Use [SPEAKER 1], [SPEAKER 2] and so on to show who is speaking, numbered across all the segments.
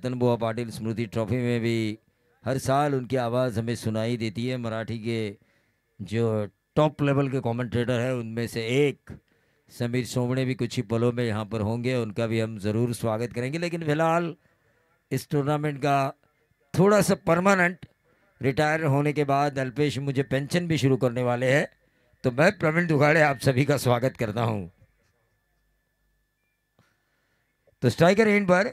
[SPEAKER 1] रतन बुआ पाटिल स्मृति ट्रॉफी में भी हर साल उनकी आवाज़ हमें सुनाई देती है। मराठी के जो टॉप लेवल के कमेंटेटर हैं उनमें से एक समीर सोमणे भी कुछ ही पलों में यहाँ पर होंगे, उनका भी हम ज़रूर स्वागत करेंगे। लेकिन फिलहाल इस टूर्नामेंट का थोड़ा सा परमानेंट रिटायर होने के बाद अल्पेश मुझे पेंशन भी शुरू करने वाले हैं, तो मैं प्रवीण दुगाड़े आप सभी का स्वागत करता हूं। तो स्ट्राइकर एंड पर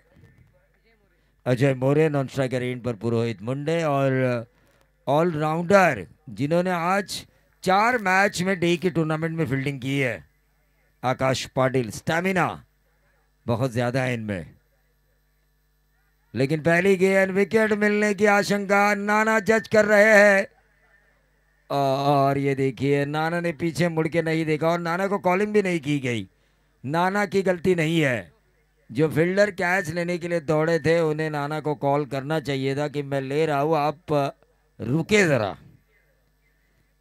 [SPEAKER 1] अजय मोरे, नॉन स्ट्राइकर एंड पर पुरोहित मुंडे और ऑलराउंडर जिन्होंने आज 4 मैच में डे के टूर्नामेंट में फील्डिंग की है, आकाश पाटिल। स्टैमिना बहुत ज्यादा है इनमें, लेकिन पहली गेंद विकेट मिलने की आशंका नाना जज कर रहे हैं। और ये देखिए नाना ने पीछे मुड़ के नहीं देखा और नाना को कॉलिंग भी नहीं की गई। नाना की गलती नहीं है, जो फील्डर कैच लेने के लिए दौड़े थे उन्हें नाना को कॉल करना चाहिए था कि मैं ले रहा हूं, आप रुके ज़रा,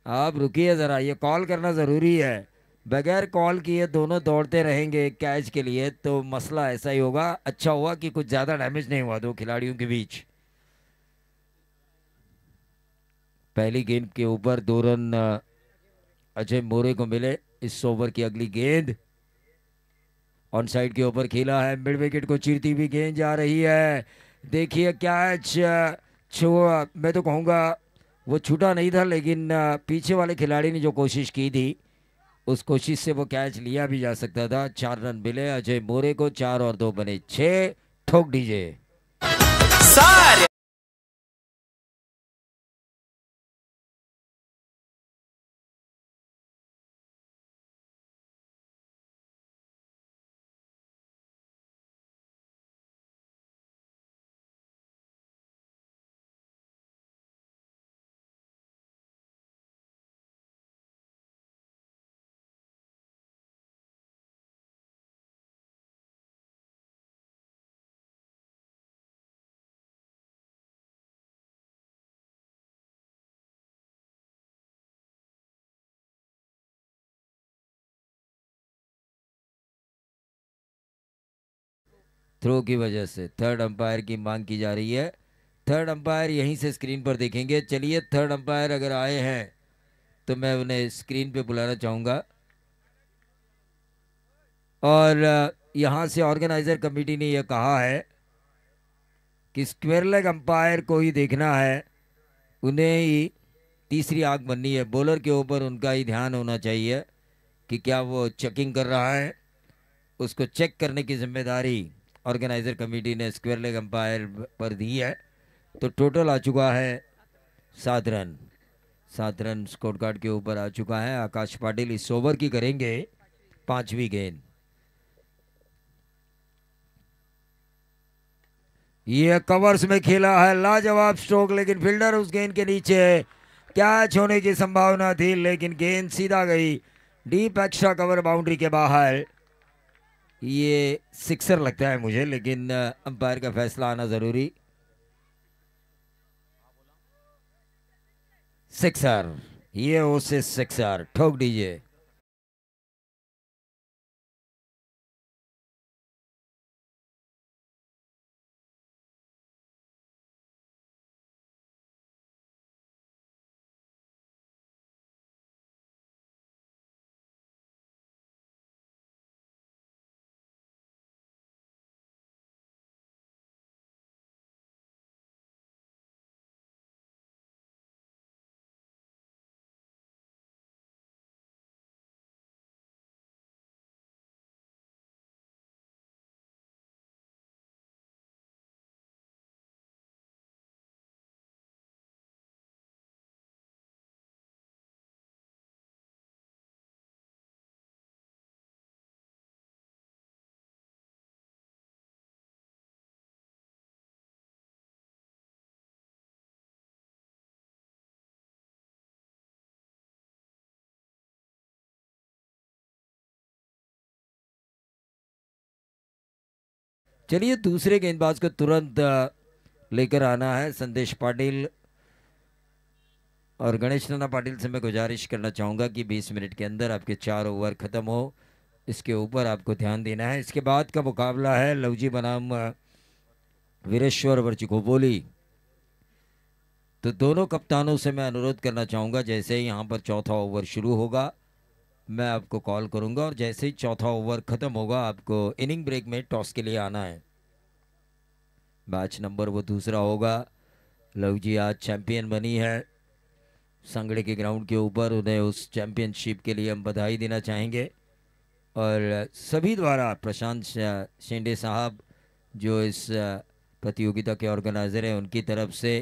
[SPEAKER 1] आप रुकिए ज़रा, ये कॉल करना ज़रूरी है। बगैर कॉल किए दोनों दौड़ते रहेंगे कैच के लिए तो मसला ऐसा ही होगा। अच्छा हुआ कि कुछ ज़्यादा डैमेज नहीं हुआ दो खिलाड़ियों के बीच। पहली गेंद के ऊपर 2 रन अजय मोरे को मिले। इस ओवर की अगली गेंद ऑन साइड के ऊपर खेला है, मिड विकेट को चीरती हुई गेंद जा रही है। देखिए कैच छुआ, मैं तो कहूँगा वो छूटा नहीं था, लेकिन पीछे वाले खिलाड़ी ने जो कोशिश की थी उस कोशिश से वो कैच लिया भी जा सकता था। 4 रन मिले अजय मोरे को, 4 और 2 बने 6। ठोक दीजिए सारे। थ्रो की वजह से थर्ड अंपायर की मांग की जा रही है। थर्ड अंपायर यहीं से स्क्रीन पर देखेंगे। चलिए थर्ड अंपायर अगर आए हैं तो मैं उन्हें स्क्रीन पे बुलाना चाहूँगा। और यहाँ से ऑर्गेनाइजर कमेटी ने यह कहा है कि स्क्वेयर लेग अंपायर को ही देखना है, उन्हें ही तीसरी आंख बननी है। बॉलर के ऊपर उनका ही ध्यान होना चाहिए कि क्या वो चेकिंग कर रहा है, उसको चेक करने की जिम्मेदारी ऑर्गेनाइजर कमेटी ने स्क्वेयर लेग अंपायर पर दी है। तो टोटल आ चुका है 7 रन। 7 रन स्कोर कार्ड के ऊपर आ चुका है। आकाश पाटिल इस ओवर की करेंगे 5वीं गेंद। ये कवर्स में खेला है लाजवाब स्ट्रोक, लेकिन फील्डर उस गेंद के नीचे। कैच होने की संभावना थी लेकिन गेंद सीधा गई डीप एक्स्ट्रा कवर बाउंड्री के बाहर। ये सिक्सर लगता है मुझे, लेकिन अंपायर का फैसला आना जरूरी। सिक्सर, ये ओसे सिक्सर। ठोक दीजिए। चलिए दूसरे गेंदबाज को तुरंत लेकर आना है। संदेश पाटिल और गणेश नाना पाटिल से मैं गुजारिश करना चाहूँगा कि 20 मिनट के अंदर आपके 4 ओवर ख़त्म हो, इसके ऊपर आपको ध्यान देना है। इसके बाद का मुकाबला है लवजी बनाम वीरेश्वर वर्चिकोपोली। तो दोनों कप्तानों से मैं अनुरोध करना चाहूँगा, जैसे ही यहाँ पर चौथा ओवर शुरू होगा मैं आपको कॉल करूँगा, और जैसे ही चौथा ओवर ख़त्म होगा आपको इनिंग ब्रेक में टॉस के लिए आना है। मैच नंबर वो दूसरा होगा। लव जी आज चैंपियन बनी है सांगड़े के ग्राउंड के ऊपर, उन्हें उस चैंपियनशिप के लिए हम बधाई देना चाहेंगे। और सभी द्वारा प्रशांत शेंडे साहब जो इस प्रतियोगिता के ऑर्गेनाइज़र हैं, उनकी तरफ से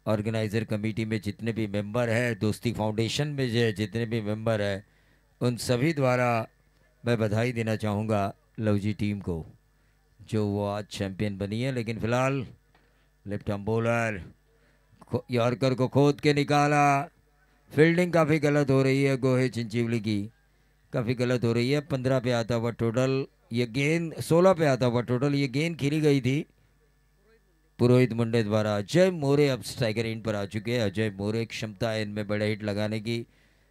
[SPEAKER 1] ऑर्गेनाइज़र कमेटी में जितने भी मेंबर हैं, दोस्ती फाउंडेशन में जो जितने भी मेंबर हैं, उन सभी द्वारा मैं बधाई देना चाहूँगा लवजी टीम को जो वो आज चैंपियन बनी है। लेकिन फ़िलहाल लेफ्ट आर्म बॉलर यॉर्कर को खोद के निकाला। फील्डिंग काफ़ी गलत हो रही है गोहे चिंचीवली की, काफ़ी गलत हो रही है। 15 पे आता हुआ टोटल ये गेंद, 16 पे आता हुआ टोटल ये गेंद खेली गई थी पुरोहित मुंडे द्वारा। अजय मोरे अब स्ट्राइकर एंड पर आ चुके हैं। अजय मोरे क्षमता है इनमें बड़े हिट लगाने की,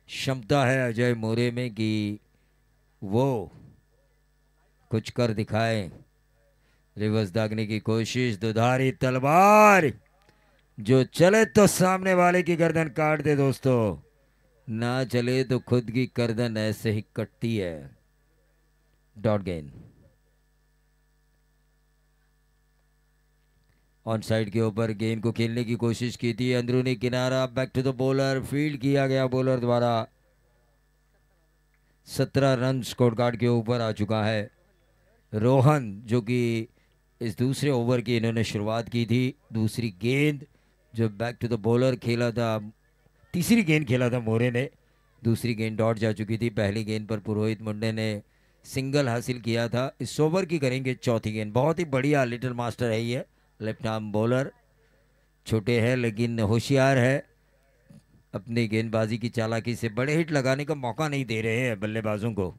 [SPEAKER 1] क्षमता है अजय मोरे में कि वो कुछ कर दिखाए। रिवर्स दागने की कोशिश, दुधारी तलवार जो चले तो सामने वाले की गर्दन काट दे दोस्तों, ना चले तो खुद की गर्दन ऐसे ही कटती है। डॉट गेंद ऑन साइड के ऊपर गेंद को खेलने की कोशिश की थी, अंदरूनी किनारा, back to the bowler, field किया गया बॉलर द्वारा। 17 रन स्कोर कार्ड के ऊपर आ चुका है रोहन, जो कि इस दूसरे ओवर की इन्होंने शुरुआत की थी। दूसरी गेंद जो बैक टू द बॉलर खेला था, तीसरी गेंद खेला था मोरे ने, दूसरी गेंद डॉट जा चुकी थी। पहली गेंद पर पुरोहित मुंडे ने सिंगल हासिल किया था। इस ओवर की करेंगे चौथी गेंद। बहुत ही बढ़िया लिटिल मास्टर है ये लेफ्ट आर्म बॉलर, छोटे है लेकिन होशियार है, अपनी गेंदबाजी की चालाकी से बड़े हिट लगाने का मौका नहीं दे रहे हैं बल्लेबाजों को।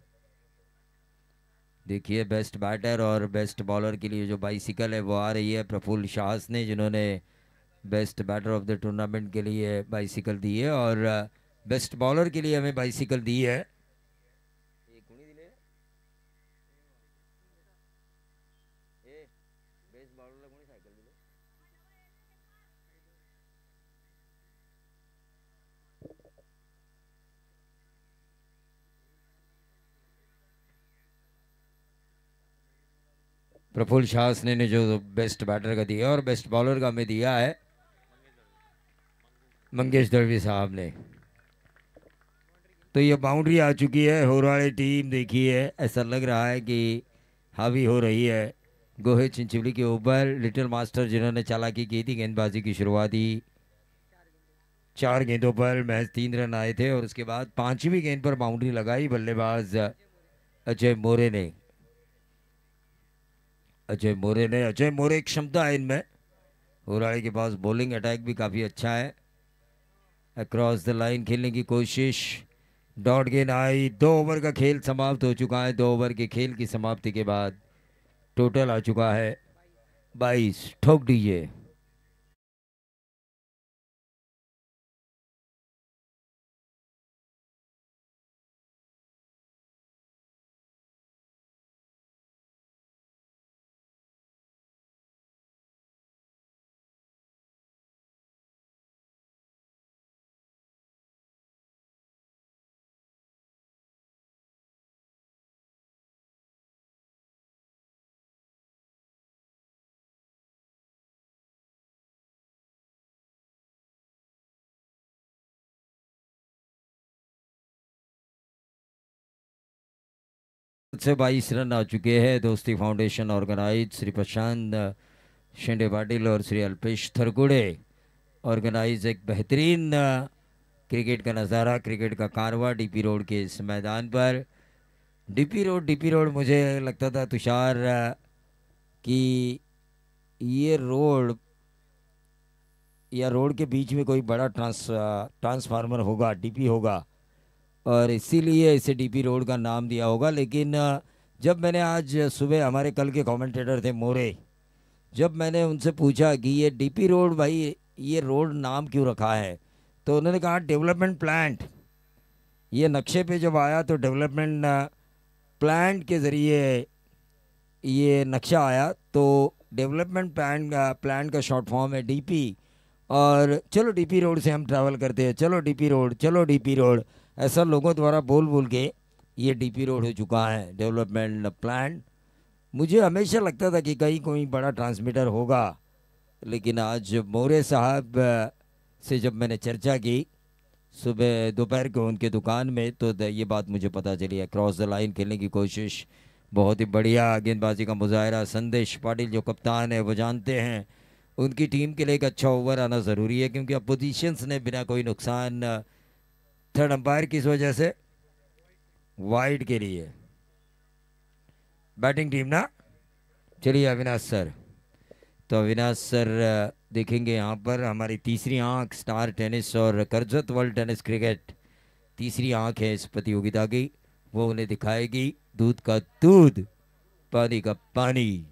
[SPEAKER 1] देखिए बेस्ट बैटर और बेस्ट बॉलर के लिए जो बाइसिकल है वो आ रही है प्रफुल्ल शाहस ने, जिन्होंने best batter of the tournament के लिए बाइसिकल दी है और बेस्ट बॉलर के लिए हमें बाइसिकल दी है। प्रफुल्ल शाहस ने जो बेस्ट बैटर का दिया और बेस्ट बॉलर का हमें दिया है मंगेश दड़वी साहब ने। तो ये बाउंड्री आ चुकी है। होरवाड़े टीम देखिए ऐसा लग रहा है कि हावी हो रही है गोहे चिंचोली के ऊपर। लिटिल मास्टर जिन्होंने चालाकी की थी गेंदबाजी की शुरुआती 4 गेंदों पर महज 3 रन आए थे और उसके बाद 5वीं गेंद पर बाउंड्री लगाई बल्लेबाज अजय मोरे ने। अजय मोरे क्षमता है इनमें। होराड़े के पास बॉलिंग अटैक भी काफ़ी अच्छा है। अक्रॉस द लाइन खेलने की कोशिश, डॉट गेंद आई। 2 ओवर का खेल समाप्त हो चुका है। 2 ओवर के खेल की समाप्ति के बाद टोटल आ चुका है 22। ठोक दीजिए। से 22 रन आ चुके हैं। दोस्ती फाउंडेशन ऑर्गेनाइज श्री प्रशांत शेंडे पाटिल और श्री अल्पेश थरकुड़े ऑर्गेनाइज एक बेहतरीन क्रिकेट का नज़ारा, क्रिकेट का कारवा डीपी रोड के इस मैदान पर। डीपी रोड मुझे लगता था तुषार कि ये रोड या रोड के बीच में कोई बड़ा ट्रांसफार्मर होगा, डीपी होगा और इसीलिए इसे डीपी रोड का नाम दिया होगा। लेकिन जब मैंने आज सुबह, हमारे कल के कमेंटेटर थे मोरे, जब मैंने उनसे पूछा कि ये डीपी रोड भाई ये रोड नाम क्यों रखा है, तो उन्होंने कहा डेवलपमेंट प्लांट। ये नक्शे पे जब आया तो डेवलपमेंट प्लांट के ज़रिए ये नक्शा आया, तो डेवलपमेंट प्लान का शॉर्ट फॉर्म है डीपी। और चलो डीपी रोड से हम ट्रैवल करते हैं, चलो डीपी रोड, चलो डीपी रोड, ऐसा लोगों द्वारा बोल बोल के ये डीपी रोड हो चुका है डेवलपमेंट प्लान। मुझे हमेशा लगता था कि कहीं कोई बड़ा ट्रांसमीटर होगा, लेकिन आज मोरे साहब से जब मैंने चर्चा की सुबह दोपहर को उनके दुकान में, तो ये बात मुझे पता चली है। क्रॉस द लाइन खेलने की कोशिश, बहुत ही बढ़िया गेंदबाजी का मुजाहरा। संदेश पाटिल जो कप्तान है वो जानते हैं उनकी टीम के लिए एक अच्छा ओवर आना ज़रूरी है, क्योंकि अपोजिशंस ने बिना कोई नुकसान थर्ड अंपायर किस वजह से वाइड के लिए बैटिंग टीम ना। चलिए अविनाश सर, तो अविनाश सर देखेंगे यहाँ पर हमारी तीसरी आंख स्टार टेनिस और करजत वर्ल्ड टेनिस क्रिकेट, तीसरी आंख है इस प्रतियोगिता की, वो उन्हें दिखाएगी दूध का दूध पानी का पानी।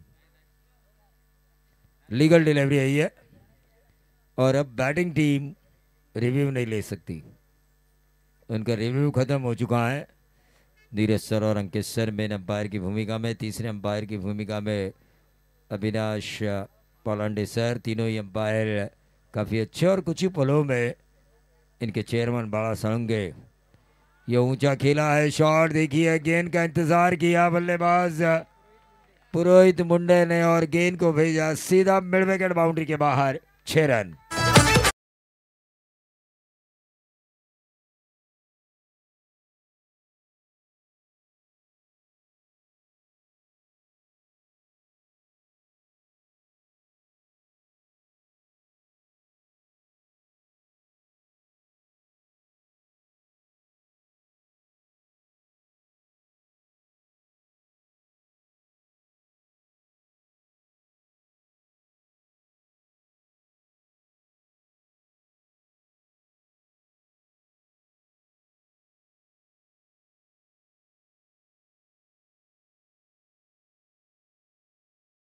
[SPEAKER 1] लीगल डिलीवरी आई है और अब बैटिंग टीम रिव्यू नहीं ले सकती, उनका रिव्यू खत्म हो चुका है। नीरज सर और अंकित सर मेन अंपायर की भूमिका में, तीसरे अंपायर की भूमिका में अविनाश पालांडे सर, तीनों ही अंपायर काफ़ी अच्छे। और कुछ ही पलों में इनके चेयरमैन बाला सड़ंगे। ये ऊंचा खेला है शॉट, देखिए गेंद का इंतजार किया बल्लेबाज पुरोहित मुंडे ने और गेंद को भेजा सीधा मिड विकेट बाउंड्री के बाहर, 6 रन।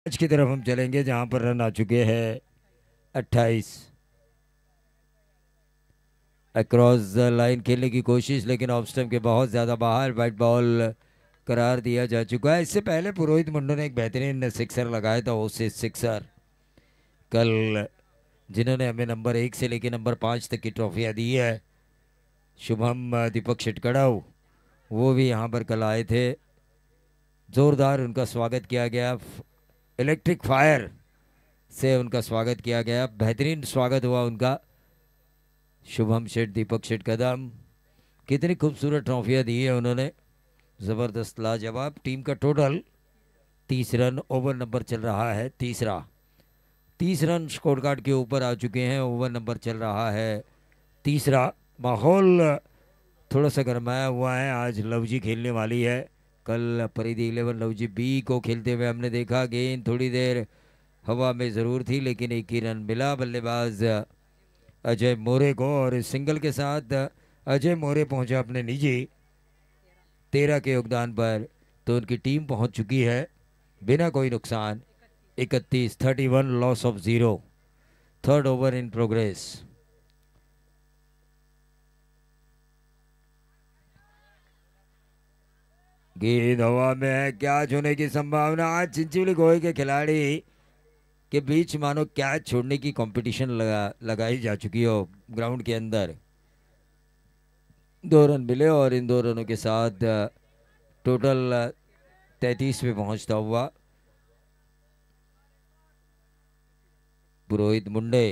[SPEAKER 1] मैच की तरफ हम चलेंगे जहां पर रन आ चुके हैं 28। अक्रॉस द लाइन खेलने की कोशिश, लेकिन ऑफ स्टंप के बहुत ज़्यादा बाहर, वाइट बॉल करार दिया जा चुका है। इससे पहले पुरोहित मुंडे ने एक बेहतरीन सिक्सर लगाया था, उससे सिक्सर कल जिन्होंने हमें नंबर 1 से लेकर नंबर 5 तक की ट्रॉफियाँ दी है, शुभम दीपक शिटकड़ाऊ, वो भी यहाँ पर कल आए थे। ज़ोरदार उनका स्वागत किया गया, इलेक्ट्रिक फायर से उनका स्वागत किया गया, बेहतरीन स्वागत हुआ उनका। शुभम शेठ, दीपक शेठ कदम, कितनी खूबसूरत ट्रॉफियाँ दी है उन्होंने, ज़बरदस्त लाजवाब। टीम का टोटल 30 रन, ओवर नंबर चल रहा है तीसरा, 30 रन स्कोर कार्ड के ऊपर आ चुके हैं, ओवर नंबर चल रहा है तीसरा। माहौल थोड़ा सा गरमाया हुआ है, आज लवजी खेलने वाली है। कल परिधि 11 लवजी बी को खेलते हुए हमने देखा, गेंद थोड़ी देर हवा में ज़रूर थी, लेकिन एक ही रन मिला बल्लेबाज अजय मोरे को, और इस सिंगल के साथ अजय मोरे पहुंचा अपने निजी 13 के योगदान पर, तो उनकी टीम पहुंच चुकी है बिना कोई नुकसान 31, 31 loss of 0। Third over in progress. गेंद हवा में है, कैच होने की संभावना। आज चिंचोली गोहे के खिलाड़ी के बीच मानो कैच छोड़ने की कंपटीशन लगाई जा चुकी हो ग्राउंड के अंदर। 2 रन मिले और इन 2 रनों के साथ टोटल 33 पे पहुंचता हुआ पुरोहित मुंडे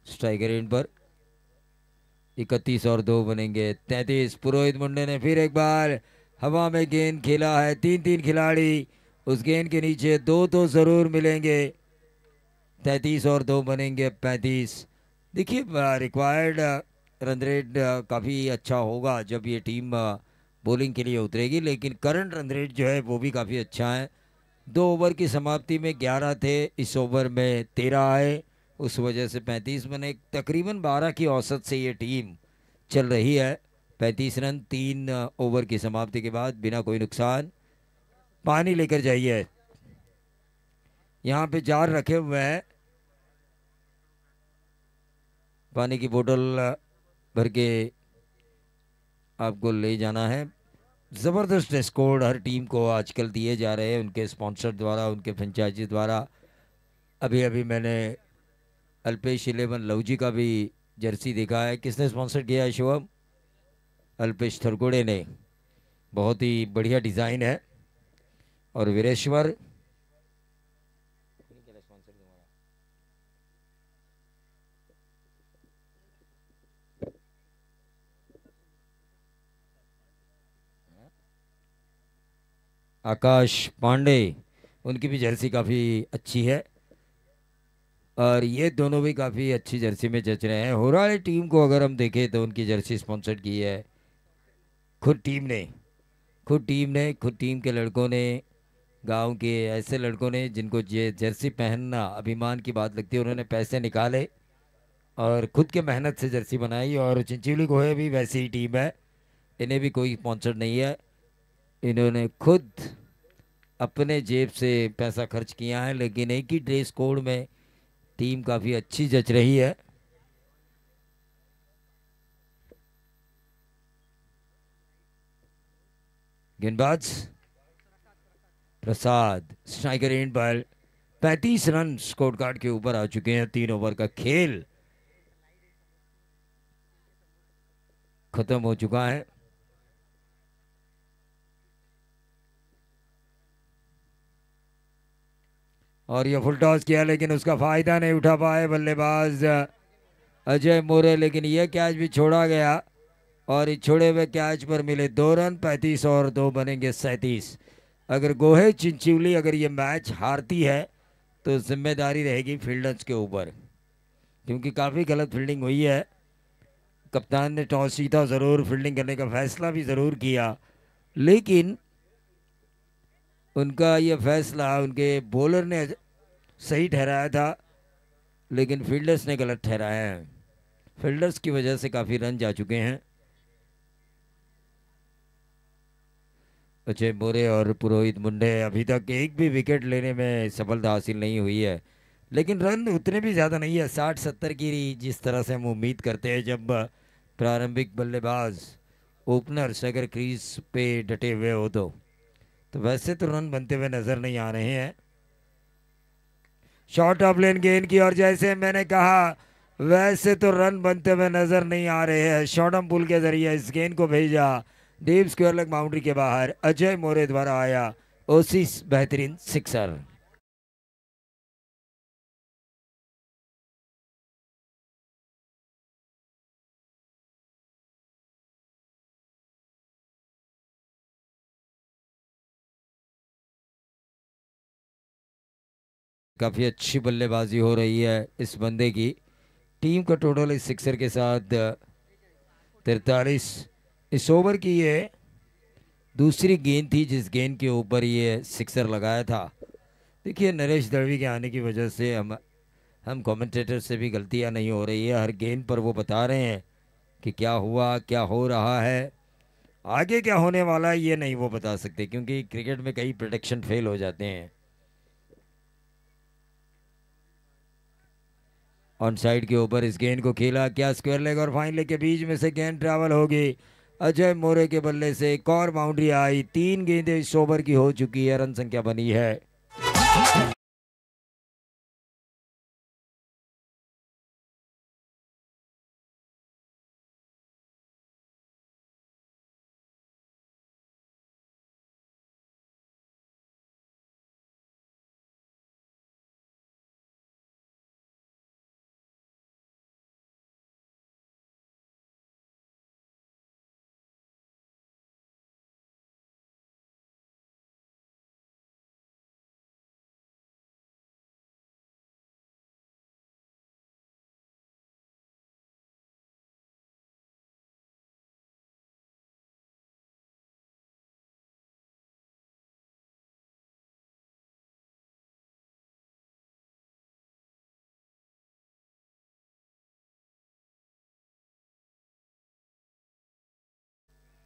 [SPEAKER 1] स्ट्राइकर एंड पर। 31 और 2 बनेंगे 33। पुरोहित मुंडे ने फिर एक बार हवा में गेंद खेला है, 3-3 खिलाड़ी उस गेंद के नीचे, 2 तो जरूर मिलेंगे। 33 और 2 बनेंगे 35। देखिए रिक्वायर्ड रन रेट काफ़ी अच्छा होगा जब ये टीम बॉलिंग के लिए उतरेगी, लेकिन करंट रन रेट जो है वो भी काफ़ी अच्छा है। 2 ओवर की समाप्ति में 11 थे, इस ओवर में 13 आए, उस वजह से 35 बने। तकरीबन 12 की औसत से ये टीम चल रही है। 35 रन 3 ओवर की समाप्ति के बाद बिना कोई नुकसान। पानी लेकर जाइए, यहाँ पे जार रखे हुए हैं, पानी की बोतल भर के आपको ले जाना है। ज़बरदस्त ड्रेस कोड हर टीम को आजकल दिए जा रहे हैं उनके स्पॉन्सर द्वारा, उनके फ्रेंचाइजी द्वारा। अभी अभी मैंने अल्पेश 11 लवजी का भी जर्सी देखा है। किसने स्पॉन्सर किया है शिवम? अल्पेश थरगोड़े ने। बहुत ही बढ़िया डिज़ाइन है। और वीरेश्वर आकाश पांडे, उनकी भी जर्सी काफ़ी अच्छी है। और ये दोनों भी काफ़ी अच्छी जर्सी में जच रहे हैं। होराली टीम को अगर हम देखें तो उनकी जर्सी स्पॉन्सर की है खुद टीम ने। खुद टीम के लड़कों ने, गांव के ऐसे लड़कों ने जिनको ये जर्सी पहनना अभिमान की बात लगती है, उन्होंने पैसे निकाले और खुद के मेहनत से जर्सी बनाई। और चिंचोली गोहे भी वैसी ही टीम है, इन्हें भी कोई स्पॉन्सर नहीं है। इन्होंने खुद अपने जेब से पैसा खर्च किया है, लेकिन एक ही ड्रेस कोड में टीम काफ़ी अच्छी जच रही है। गेंदबाज प्रसाद, स्ट्राइकर एंड पर 35 रन स्कोर कार्ड के ऊपर आ चुके हैं। 3 ओवर का खेल खत्म हो चुका है। और ये फुल टॉस किया लेकिन उसका फायदा नहीं उठा पाए बल्लेबाज अजय मोरे, लेकिन यह कैच भी छोड़ा गया। और इस छोड़े हुए कैच पर मिले 2 रन। 35 और 2 बनेंगे 37। अगर गोहे चिंचोली अगर ये मैच हारती है तो जिम्मेदारी रहेगी फील्डर्स के ऊपर, क्योंकि काफ़ी गलत फील्डिंग हुई है। कप्तान ने टॉस जीता ज़रूर, फील्डिंग करने का फैसला भी ज़रूर किया, लेकिन उनका ये फैसला उनके बॉलर ने सही ठहराया था, लेकिन फील्डर्स ने गलत ठहराया है। फील्डर्स की वजह से काफ़ी रन जा चुके हैं। अजय मोरे और पुरोहित मुंडे अभी तक एक भी विकेट लेने में सफलता हासिल नहीं हुई है, लेकिन रन उतने भी ज़्यादा नहीं है। 60-70 की जिस तरह से हम उम्मीद करते हैं जब प्रारंभिक बल्लेबाज ओपनर्स अगर क्रीज पे डटे हुए हो तो वैसे तो रन बनते हुए नज़र नहीं आ रहे हैं। शॉर्ट ऑफ लेन गेंद की, और जैसे मैंने कहा वैसे तो रन बनते हुए नजर नहीं आ रहे हैं। शॉर्टम पुल के जरिए इस गेंद को भेजा डीप स्क्वायर लेग बाउंड्री के बाहर, अजय मोरे द्वारा आया ओसिस बेहतरीन सिक्सर। काफ़ी अच्छी बल्लेबाजी हो रही है इस बंदे की। टीम का टोटल इस सिक्सर के साथ 43। इस ओवर की ये दूसरी गेंद थी जिस गेंद के ऊपर ये सिक्सर लगाया था। देखिए नरेश दळवी के आने की वजह से हम कमेंटेटर से भी गलतियां नहीं हो रही है। हर गेंद पर वो बता रहे हैं कि क्या हुआ, क्या हो रहा है, आगे क्या होने वाला है, ये नहीं वो बता सकते, क्योंकि क्रिकेट में कई प्रोटेक्शन फेल हो जाते हैं। ऑन साइड के ऊपर इस गेंद को खेला, क्या स्क्वायर लेग और फाइन लेग के बीच में से गेंद ट्रैवल होगी। अजय मोरे के बल्ले से एक और बाउंड्री आई। 3 गेंदें इस ओवर की हो चुकी है, रन संख्या बनी है।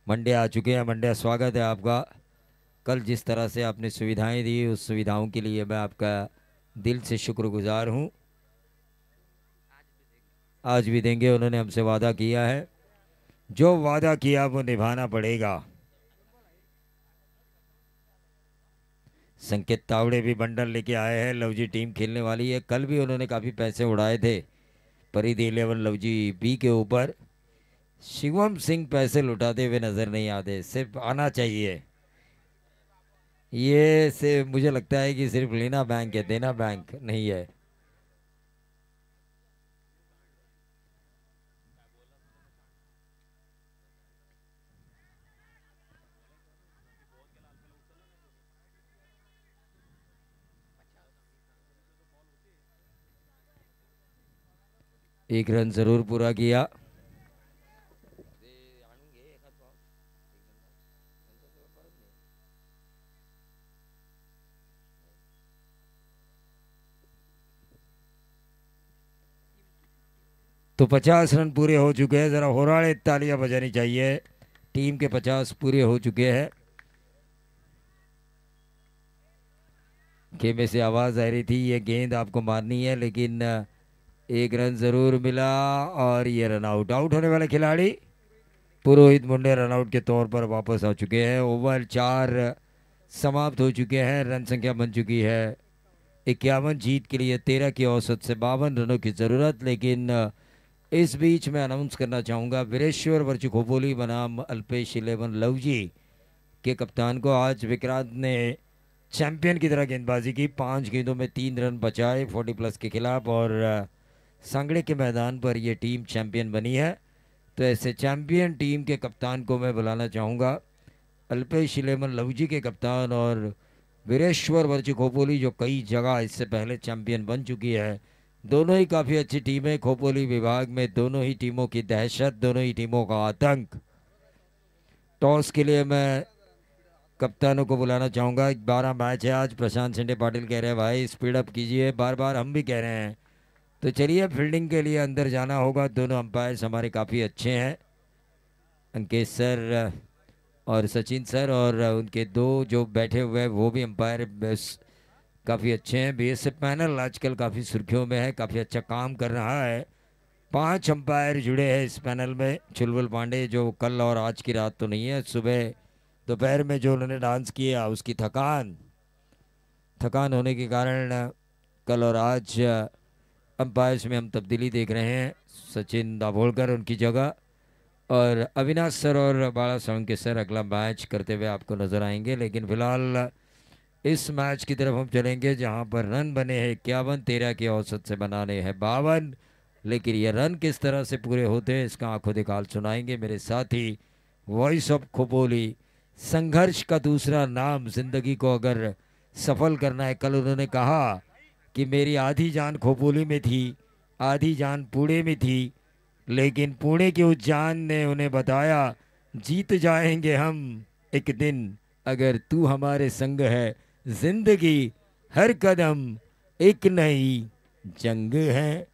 [SPEAKER 1] मंडे आ चुके हैं। मंडे स्वागत है आपका। कल जिस तरह से आपने सुविधाएं दी उस सुविधाओं के लिए मैं आपका दिल से शुक्रगुजार हूं। आज भी देंगे, उन्होंने हमसे वादा किया है, जो वादा किया वो निभाना पड़ेगा। संकेत तावड़े भी बंडल लेके आए हैं। लवजी टीम खेलने वाली है। कल भी उन्होंने काफ़ी पैसे उड़ाए थे परिधि 11 लवजी बी के ऊपर। शिवम सिंह पैसे लुटाते हुए नजर नहीं आते, सिर्फ आना चाहिए। ये से मुझे लगता है कि सिर्फ लेना बैंक है, देना बैंक नहीं है। एक रन जरूर पूरा किया। तो 50 रन पूरे हो चुके हैं। जरा होराड़े तालियां बजानी चाहिए। टीम के 50 पूरे हो चुके हैं। खेमे से आवाज आ रही थी ये गेंद आपको मारनी है, लेकिन एक रन जरूर मिला और ये रन आउट। आउट होने वाले खिलाड़ी पुरोहित मुंडे रन आउट के तौर पर वापस आ चुके हैं। ओवर 4 समाप्त हो चुके हैं। रन संख्या बन चुकी है 51। जीत के लिए 13 की औसत से 52 रनों की ज़रूरत। लेकिन इस बीच मैं अनाउंस करना चाहूँगा वीरेश्वर वर्ची खोपोली बनाम अल्पेश 11 लवजी के कप्तान को। आज विक्रांत ने चैंपियन की तरह गेंदबाजी की। 5 गेंदों में 3 रन बचाए 40 प्लस के खिलाफ, और सांगड़े के मैदान पर यह टीम चैंपियन बनी है। तो ऐसे चैंपियन टीम के कप्तान को मैं बुलाना चाहूँगा। अल्पेश 11 लवजी के कप्तान और वीरेश्वर वर्ची खोपोली, जो कई जगह इससे पहले चैंपियन बन चुकी है। दोनों ही काफ़ी अच्छी टीमें खोपोली विभाग में। दोनों ही टीमों की दहशत, दोनों ही टीमों का आतंक। टॉस के लिए मैं कप्तानों को बुलाना चाहूँगा। 12 मैच है आज। प्रशांत सिंडे पाटिल कह रहे हैं भाई स्पीड अप कीजिए, बार बार हम भी कह रहे हैं। तो चलिए फील्डिंग के लिए अंदर जाना होगा। दोनों अंपायर्स हमारे काफ़ी अच्छे हैं, अंकेश सर और सचिन सर, और उनके दो जो बैठे हुए हैं वो भी अंपायर काफ़ी अच्छे हैं। बीएसएफ पैनल आजकल काफ़ी सुर्खियों में है, काफ़ी अच्छा काम कर रहा है। 5 अंपायर जुड़े हैं इस पैनल में। चुलबुल पांडे जो कल और आज की रात तो नहीं है, सुबह दोपहर में जो उन्होंने डांस किया उसकी थकान थकान होने के कारण कल और आज अंपायर्स में हम तब्दीली देख रहे हैं। सचिन दाभोलकर उनकी जगह, और अविनाश सर और बाला सावंके सर अगला मैच करते हुए आपको नजर आएंगे। लेकिन फिलहाल इस मैच की तरफ हम चलेंगे जहां पर रन बने हैं 51, 13 की औसत से बनाने हैं 52। लेकिन ये रन किस तरह से पूरे होते हैं इसका आंखों दिखाल सुनाएंगे मेरे साथी वॉइस ऑफ खोपोली। संघर्ष का दूसरा नाम। जिंदगी को अगर सफल करना है, कल उन्होंने कहा कि मेरी आधी जान खोपोली में थी, आधी जान पुणे में थी, लेकिन पुणे की उस जान ने उन्हें बताया जीत जाएंगे हम एक दिन, अगर तू हमारे संग है। जिंदगी हर कदम एक नई जंग है।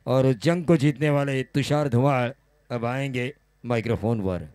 [SPEAKER 1] और उस जंग को जीतने वाले तुषार धुआं अब आएंगे माइक्रोफोन पर।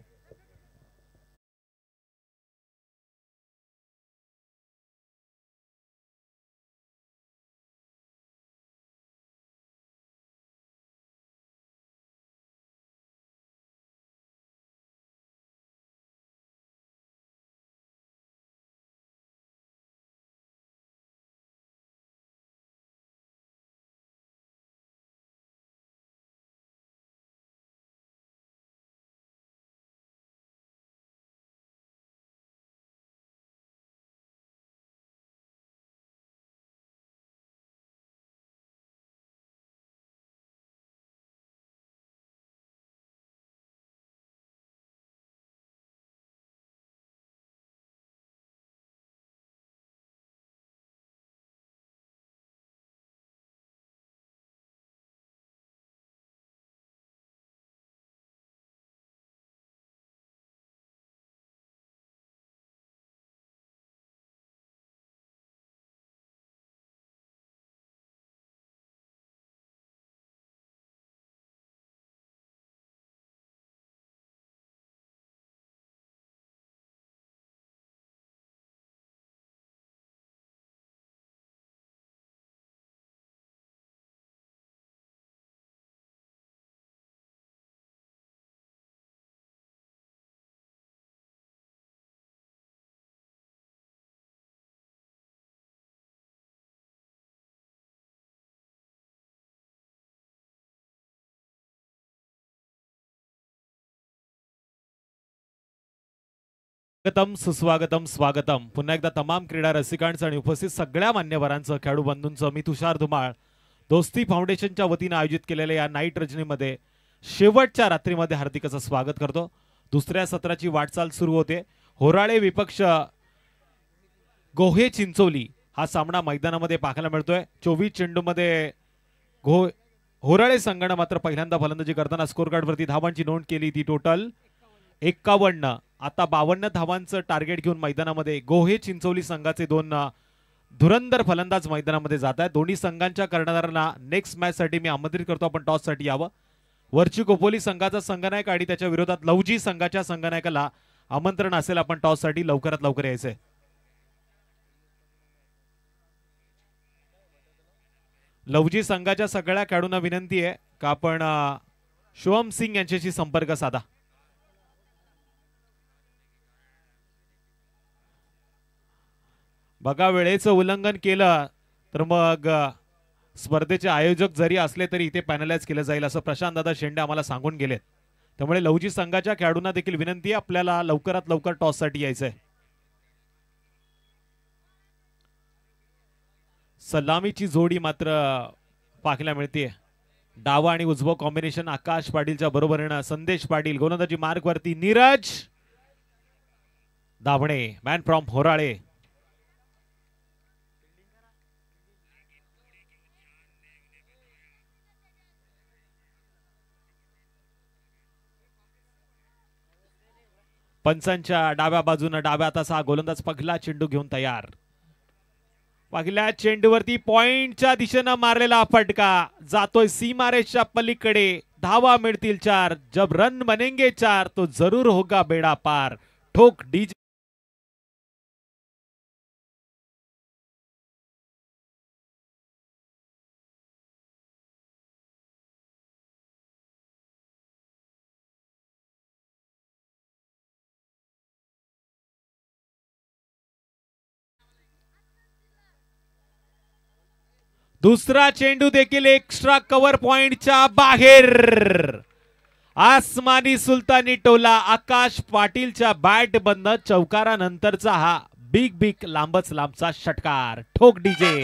[SPEAKER 2] स्वागतम सुस्वागतम स्वागतम पुन्हा एकदा तमाम क्रीडा रसिकांचं आणि उपस्थित सगळ्या मान्यवरांचं खेळाडू बंधूंचं मी तुषार धुमाळ दोस्ती फाउंडेशनच्या वतीनं आयोजित केलेल्या या नाईट रजनीमध्ये शेवटच्या रात्रीमध्ये हार्दिक असं स्वागत करतो। दुसऱ्या सत्राची वाटचाल सुरू होते। होराळे विपक्ष गोहे चिंचोली हा सामना मैदानामध्ये पाहायला मिळतोय। 24 चेंडूमध्ये होराळे संघानं मात्र पहिल्यांदा फलंदाजी करताना स्कोर कार्ड वरती धावांची नोंद केली ती टोटल 51। आता 52 धावांचं टार्गेट घेऊन मैदानामध्ये गोहे चिंचोली संघाचे दोन धुरंधर फलंदाज मैदानामध्ये जात आहेत। दोन्ही संघांच्या कर्णधारांना नेक्स्ट मॅच साठी मी आमंत्रित करतो आपण टॉस साठी यावं। वरची कोपोली संघाचा संघनायक आणि त्याच्या विरोधात लवजी संघाच्या संघनायकाला आमंत्रण असेल आपण टॉस साठी लवकरात लवकर यायचंय। लवजी संघाच्या सगळ्या खेळाडूंना विनंती आहे का आपण शुभम सिंग यांच्याशी संपर्क साधा। बघा वेळेचं उल्लंघन केलं तर मग स्पर्धेचे आयोजक जरी असले तरी इथे पॅनलाइज केलं जाईल असं प्रशांत दादा शेंडे आम्हाला सांगून गेलेत। त्यामुळे लवजी संघाच्या खेळाडूंना देखील विनंती आहे आपल्याला लवकरात लवकर टॉस साठी यायचंय। सलामीची जोडी मात्र पाहायला मिळते। डावा आणि उजवा कॉम्बिनेशन आकाश पाटीलच्या बरोबरीनं संदेश पाटील गोलंदाजी मार्ग वरती नीरज दाभणे मॅन फ्रॉम होराळे। पंचांच्या डाव्या बाजूने डाव्या हाताचा गोलंदाज पहिला चेंडू घेऊन तयार। पहिल्या चेंडूवरती पॉइंटच्या दिशेनं मारलेला फटका जातोय सीमारेषच्या पलीकडे। धावा मिळतील 4 जब रन बनेंगे 4 तो जरूर होगा बेड़ा पार। ठोक डीजे दुसरा चेंडू देखील एक्स्ट्रा कव्हर पॉइंटच्या बाहेर। आसमानी सुलतानी टोला आकाश पाटीलच्या बॅट बंद चौकारानंतरचा हा बिग लांबच लांबचा षटकार। ठोक डीजे।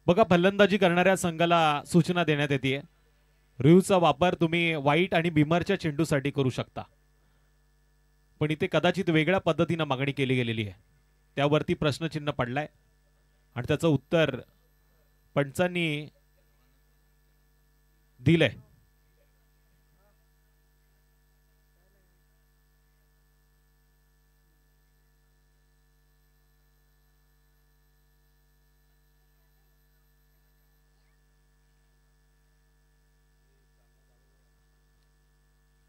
[SPEAKER 2] बघा फलंदाजी करणाऱ्या संघाला सूचना देण्यात येते. रिव्हचा वापर तुम्ही वाईट आणि बिमरच्या चेंडूसाठी करू शकता, पण इथे कदाचित वेगळ्या पद्धतीनं मागणी केली गेलेली आहे. त्यावरती प्रश्नचिन्ह पडलाय आणि त्याचं उत्तर पंचांनी दिलंय.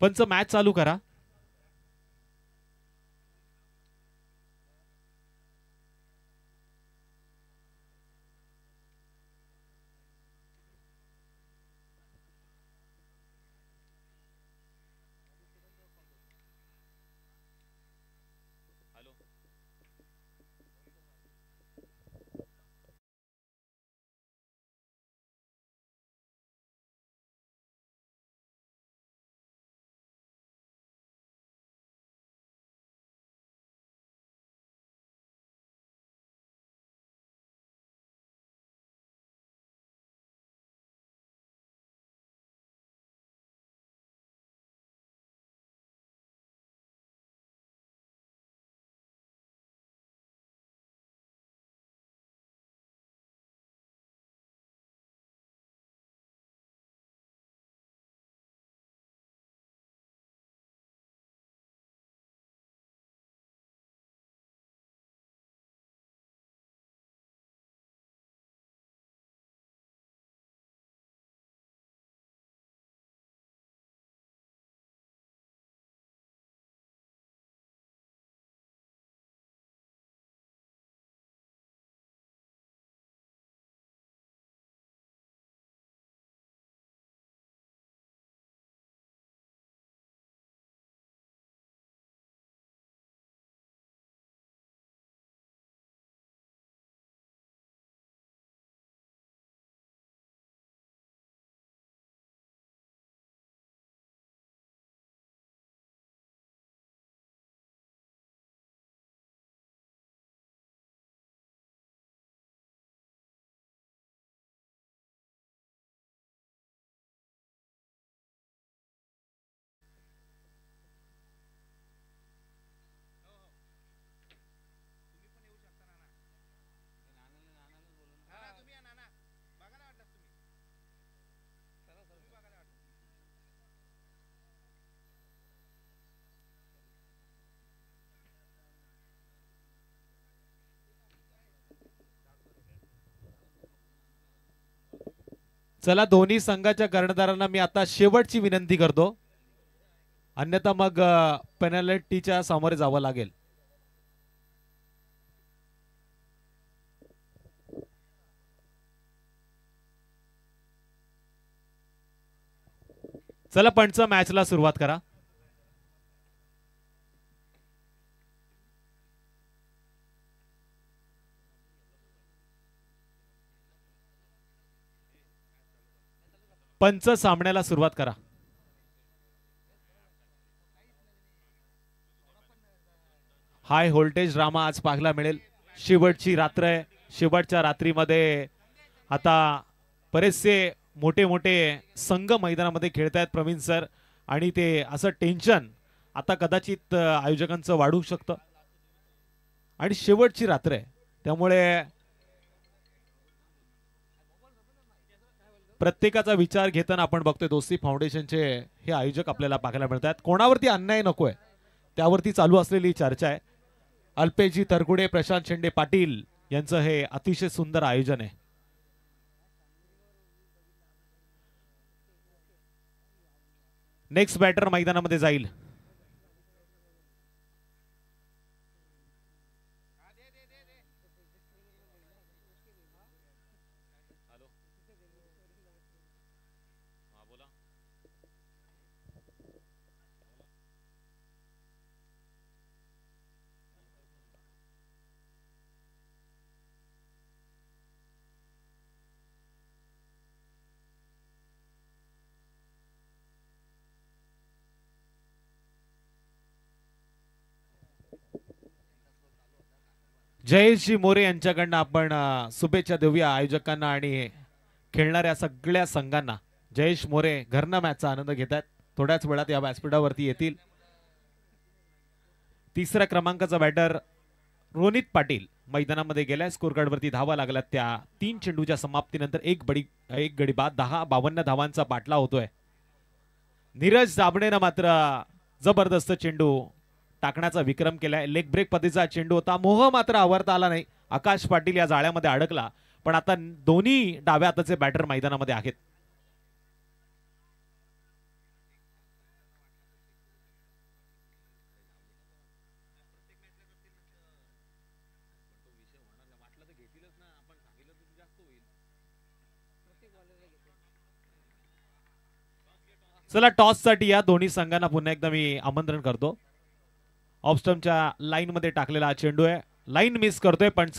[SPEAKER 2] पंच मॅच चालू करा. चला दोन्ही संघाच्या कर्णधारांना मी आता शेवटची विनंती करतो, अन्यथा मग पेनल्टीच्या सामोरे जावं लागेल. चला पंच मॅचला सुरुवात करा. पंच सामन्याला सुरुवात करा. हाय व्होल्टेज ड्रामा आज पाहायला मिळेल. शेवटची रात्र आहे. शेवटच्या रात्रीमध्ये आता बरेचसे मोठे मोठे संघ मैदानामध्ये खेळत आहेत प्रवीण सर, आणि ते असं टेन्शन आता कदाचित आयोजकांचं वाढू शकतं. आणि शेवटची रात्र आहे त्यामुळे प्रत्येकाचा विचार घेताना आपण बघतोय दोस्ती फाउंडेशनचे हे आयोजक आपल्याला पाहायला मिळतात. कोणावरती अन्याय नकोय त्यावरती चालू असलेली चर्चा आहे. अल्पेशजी तरकुडे, प्रशांत शेंडे पाटील यांचं हे अतिशय सुंदर आयोजन आहे. नेक्स्ट बॅटर मैदानामध्ये जाईल. जयेशजी मोरे यांच्याकडनं आपण शुभेच्छा देऊया आयोजकांना आणि खेळणाऱ्या सगळ्या संघांना. जयेश मोरे घरनं मॅचचा आनंद घेत आहेत. थोड्याच वेळात या व्यासपीठावरती येतील. तिसऱ्या क्रमांकाचा बॅटर रोनित पाटील मैदानामध्ये गेलाय. स्कोर कार्ड वरती धावा लागल्यात त्या 3 चेंडूच्या समाप्तीनंतर एक गडी बाद. 52 धावांचा पाठला होतोय. नीरज दाबणेनं मात्र जबरदस्त चेंडू टाकण्याचा विक्रम केलाय. लेग ब्रेक पद्धतीचा चेंडू होता. मोह मात्र आवरता आला नाही. आकाश पाटील या जाळ्यामध्ये अडकला. पण आता दोन्ही डाव्या हाताचे बॅटर मैदानामध्ये आहेत. चला टॉस साठी या दोन्ही संघांना पुन्हा एकदा मी आमंत्रण करतो. ऑफस्टमच्या लाईन मध्ये टाकलेला हा चेंडू आहे. लाईन मिस करतोय पण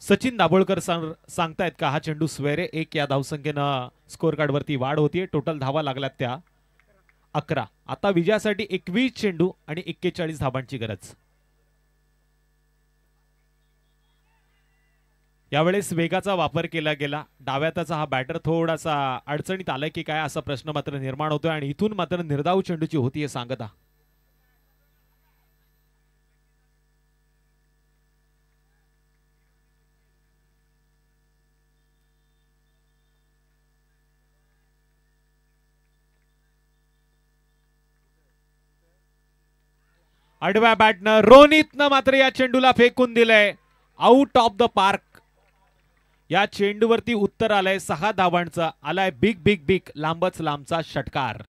[SPEAKER 2] सचिन दाभोळकर सांगतायत का हा चेंडू स्वेरे 1 या धावसंख्येनं स्कोर कार्ड वरती वाढ होतीये. टोटल धावा लागल्यात त्या 11. आता विजयासाठी 21 चेंडू आणि 41 धावांची गरज. यावेळेस वेगाचा वापर केला गेला. डाव्याचा हा बॅटर थोडासा अडचणीत आलाय की काय असा प्रश्न मात्र निर्माण होतोय आणि इथून मात्र निर्धाव चेंडूची होती हे सांगता. आडव्या बॅटनं रोनितनं मात्र या चेंडूला फेकून दिलंय. Out of the park. या चेंडूवरती उत्तर आलंय 6 धावांचा. आलाय बिग बिग बिग लांबच लांबचा षटकार.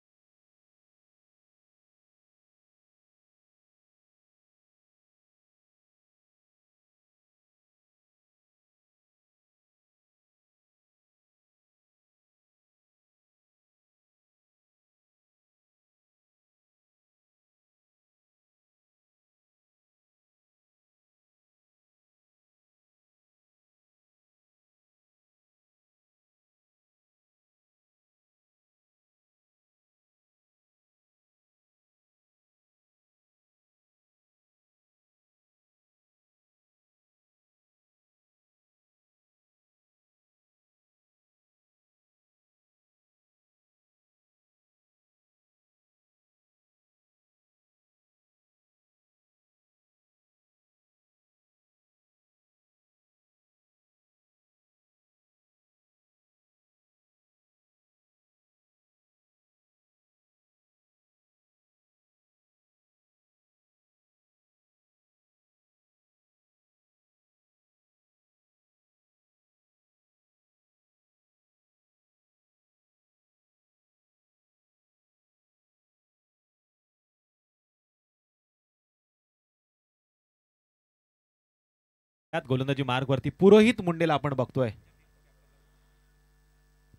[SPEAKER 2] त्यात गोलंदाजी मार्ग वरती पुरोहित मुंडेला आपण बघतोय.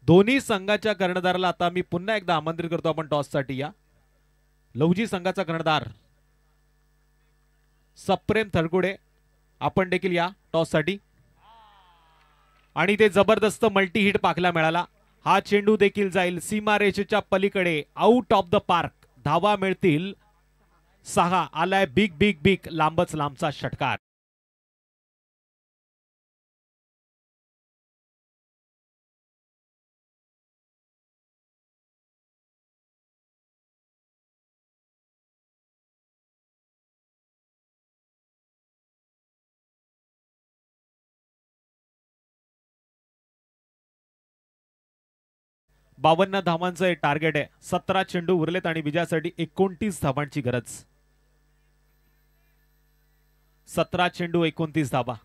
[SPEAKER 2] दोन्ही संघाच्या कर्णधाराला आता मी पुन्हा एकदा आमंत्रित करतो आपण टॉस साठी या. लवजी संघाचा कर्णधार सप्रेम थरकुडे आपण देखील या टॉस साठी. आणि ते जबरदस्त मल्टी हिट पाहायला मिळाला. हा चेंडू देखील जाईल सीमारेषेच्या पलीकडे. Out of the park. धावा मिळतील 6. आलाय बिग बिग बिग लांबच लांबचा षटकार. बावन्न धावांचं टार्गेट आहे. 17 चेंडू उरलेत आणि विजयासाठी 29 धावांची गरज. 17 चेंडू 29 धावा.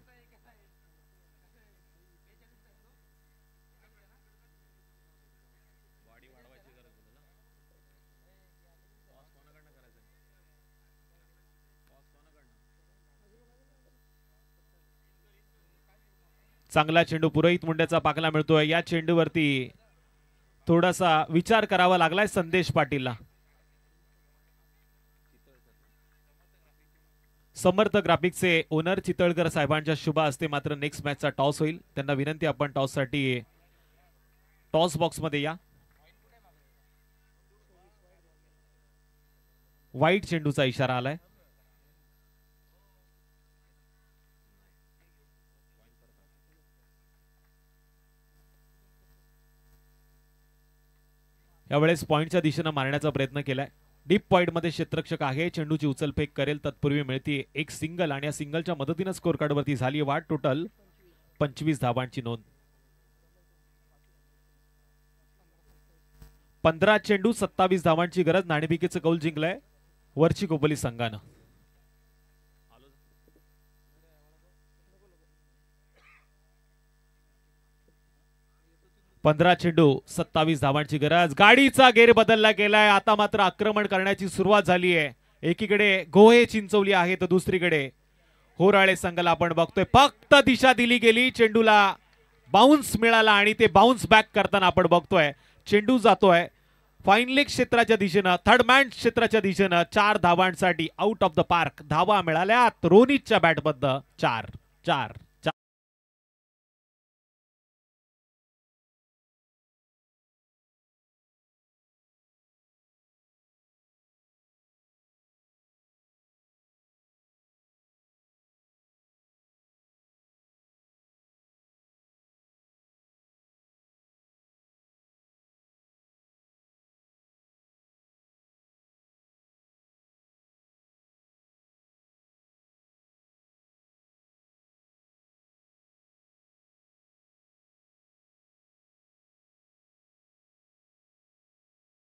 [SPEAKER 2] चांगला चेंडू पुरोहित मुंडेचा पाकला मिळतोय. या चेंडूवरती थोडासा विचार करावा लागलाय संदेश पाटीलला. समर्थ ग्राफिक्सचे ओनर चितळकर साहेबांच्या शुभ हस्ते मात्र नेक्स्ट मॅचचा टॉस होईल. त्यांना विनंती आपण टॉस साठी टॉस बॉक्स मध्ये या. वाईट चेंडूचा इशारा आलाय. यावेळेस पॉइंटच्या दिशेनं मारण्याचा प्रयत्न केलाय. डीप पॉइंट मध्ये क्षेत्ररक्षक आहे. चेंडूची उचलफेक करेल तत्पूर्वी मिळते एक सिंगल आणि या सिंगलच्या मदतीनं स्कोर कार्ड वरती झाली वाढ. टोटल 25 धावांची नोंद. 15 चेंडू 27 धावांची गरज. नाणेफेकीचं कौल जिंकलंय वरची कोपली संघानं. 15 चेंडू 27 धावांची गरज. गाडीचा गेर बदलला गेलाय. आता मात्र आक्रमण करण्याची सुरुवात झाली आहे. एकीकडे गोहे चिंचवली आहे तर दुसरीकडे होराळे संघाला आपण बघतोय. फक्त दिशा दिली गेली, चेंडूला बाउन्स मिळाला आणि ते बाउन्स बॅक करताना आपण बघतोय चेंडू जातोय फाईन लेग क्षेत्राच्या दिशेनं, थर्ड मॅन क्षेत्राच्या दिशेनं. 4 धावांसाठी आउट ऑफ द पार्क धावा मिळाल्यात रोनितच्या बॅटबद्दल. 4 4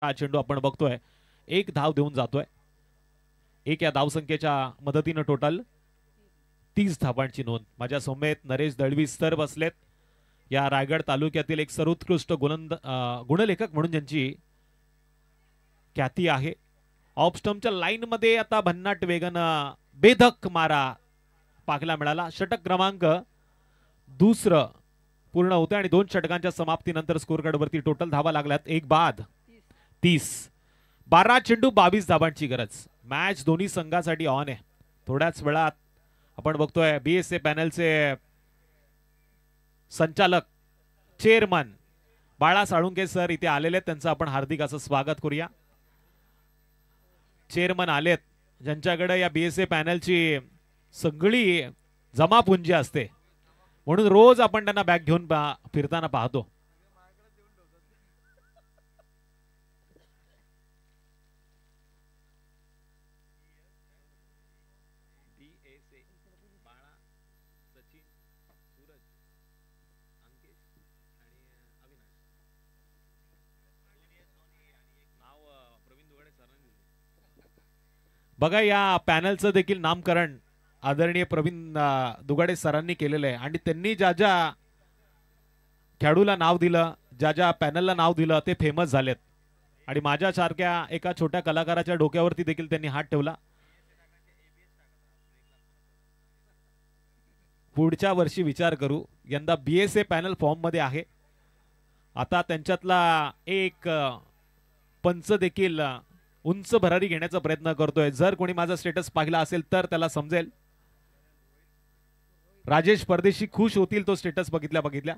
[SPEAKER 2] हा चेंडू आपण बघतोय एक धाव देऊन जातोय. एक या धावसंख्येच्या मदतीनं टोटल 30 धावांची नोंद. माझ्या समेत नरेश दळवी सर बसलेत. या रायगड तालुक्यातील एक सर्वोत्कृष्ट गुणलेखक म्हणून ज्यांची ख्याती आहे. ऑफ स्टंपच्या लाईन मध्ये आता भन्नाट वेगानं बेधक मारा पाहायला मिळाला. षटक क्रमांक दुसरं पूर्ण होते आणि 2 षटकांच्या समाप्तीनंतर स्कोर कार्ड वरती टोटल धावा लागल्यात एक बाद 30. 12 चेंडू 22 धावांची गरज. मॅच दोन्ही संघासाठी ऑन आहे. थोड्याच वेळात आपण बघतोय बीएसए पॅनलचे संचालक चेअरमन बाळा साळुंके सर इथे आलेले आहेत. त्यांचं आपण हार्दिक असं स्वागत करूया. चेअरमन आलेत ज्यांच्याकडे या बीएसए पॅनलची सगळी जमापुंजी असते म्हणून रोज आपण त्यांना बॅग घेऊन फिरताना पाहतो. बघा या पॅनलचं देखील नामकरण आदरणीय प्रवीण दुगाडे सरांनी केलेलं आहे आणि त्यांनी ज्या ज्या खेळाडूला नाव दिलं, ज्या ज्या पॅनलला नाव दिलं ते फेमस झालेत आणि माझ्यासारख्या एका छोट्या कलाकाराच्या डोक्यावरती देखील त्यांनी हात ठेवला. पुढच्या वर्षी विचार करू. यंदा बीएसए पॅनल फॉर्म मध्ये आहे. आता त्यांच्यातला एक पंच देखील उंच भरारी घेण्याचा प्रयत्न करतोय. जर कोणी माझा स्टेटस पाहिला असेल तर त्याला समजेल. राजेश परदेशी खुश होतील तो स्टेटस बघितल्या.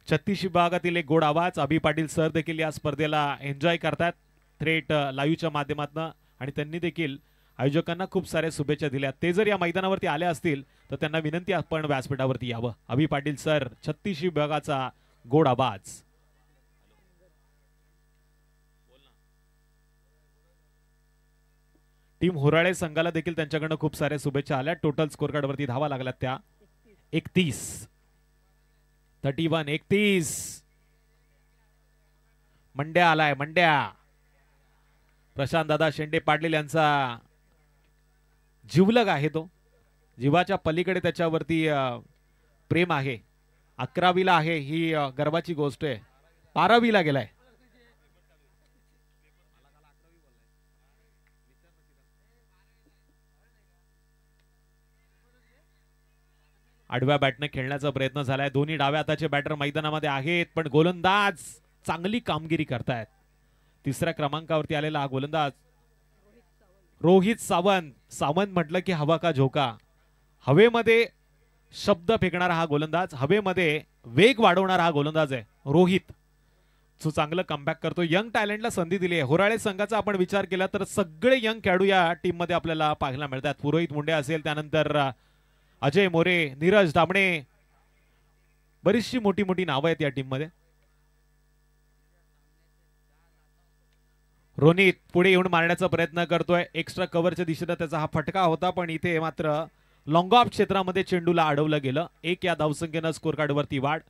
[SPEAKER 2] 36 विभागातील एक गोड आवाज. अभि पाटील सर देखील या स्पर्धेला एन्जॉय करतात थेट लाईव्हच्या माध्यमातून आणि त्यांनी देखील आयोजकांना खूप साऱ्या शुभेच्छा दिल्या. ते जर या मैदानावरती आले असतील तर त्यांना विनंती आपण व्यासपीठावरती यावं. अभि पाटील सर 36 विभागाचा गोड आवाज. टीम होराळे संघाला देखील त्यांच्याकडनं खूप साऱ्या शुभेच्छा आल्या. टोटल स्कोर कार्ड वरती धावा लागल्यात त्या 31. 31. मंड्या आलाय. मंड्या प्रशांत दादा शेंडे पाटील यांचा जीवलग आहे. तो जीवाच्या पलीकडे त्याच्यावरती प्रेम आहे. 11वीला आहे ही गर्वाची गोष्ट आहे. 12वीला गेलाय. आडव्या बॅटने खेळण्याचा प्रयत्न झालाय. दोन्ही डाव्या हाताचे बॅटर मैदानामध्ये आहेत पण गोलंदाज चांगली कामगिरी करतायत. 3ऱ्या क्रमांकावरती आलेला हा गोलंदाज रोहित सावंत. सावंत म्हटलं की हवा का झोका. हवेमध्ये शब्द फेकणारा हा गोलंदाज, हवेमध्ये वेग वाढवणारा हा गोलंदाज आहे रोहित. जो चांगलं कमबॅक करतो. यंग टॅलेंटला संधी दिली आहे. होराळे संघाचा आपण विचार केला तर सगळे यंग खेळाडू या टीम मध्ये आपल्याला पाहायला मिळतात. पुरोहित मुंडे असेल, त्यानंतर अजय मोरे, नीरज दामणे, बरीचशी मोठी मोठी नावं आहेत या टीम मध्ये. रोनित पुढे येऊन मारण्याचा प्रयत्न करतोय. एक्स्ट्रा कव्हरच्या दिशेने त्याचा हा फटका होता, पण इथे मात्र लॉंग ऑफ क्षेत्रामध्ये चेंडूला अडवलं गेलं. 1 या धावसंख्येनं स्कोर कार्ड वरती वाढ.